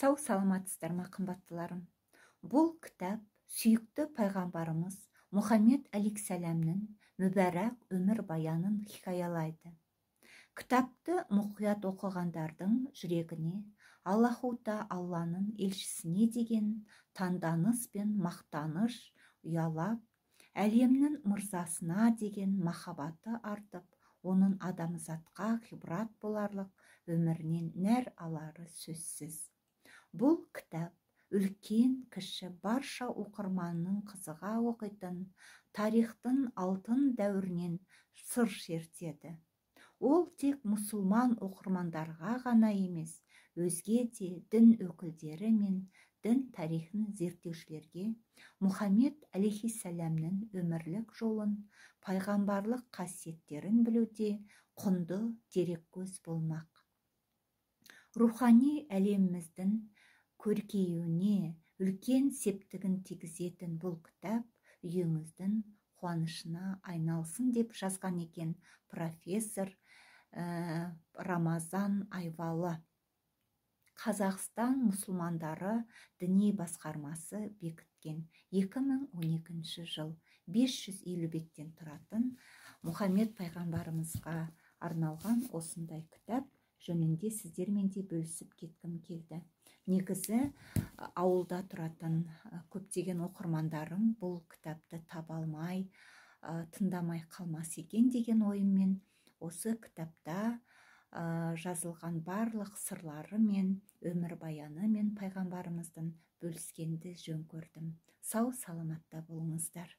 Сау саламатсыздар ма, қымбаттыларым. Бұл кітап сүйікті пайғамбарымыз Мұхаммед алейхиссаламның мүбәрак өмір баянын хикаялайды. Кітапты мұқият оқығандардың жүрегіне Алланың елшісіне деген таңданыс пен мақтаныш ұялап, әлемнің мырзасына деген махаббаты артып, оның адамзатқа ғибрат боларлық өмірінен нәр алары сөзсіз. Бұл кітап үлкен кіші барша оқырманның қызыға оқитын тарихтың алтын дәуірінен сыр шертеді. Ол тек мұсылман оқырмандарға ғана емес, өзге де дін өкілдері мен дін тарихын зерттеушілерге Мұхаммед алейхиссаламның өмірлік жолын, пайғамбарлық қасиеттерін білуде құнды дереккөз болмақ. Рухани әлеміміздің көркеюіне үлкен септігін тигізетін бұл кітап үйіңіздің қуанышына айналсын деп жазған екен профессор Рамазан Айвалы. Қазақстан мұсылмандары діни басқармасы бекіткен 2012 жыл 550 беттен тұратын Мұхаммед пайғамбарымызға арналған осындай кітап жөнінде сіздермен де бөлісіп кеткім келді. Негізі ауылда тұратын көптеген оқырмандарым бұл кітапты таба алмай, тыңдамай қалмас екен деген ойыммен осы кітапта жазылған барлық сырлары мен өмір баяны мен пайғамбарымыздың бөліскенді жөн көрдім. Сау саламатта болыңыздар.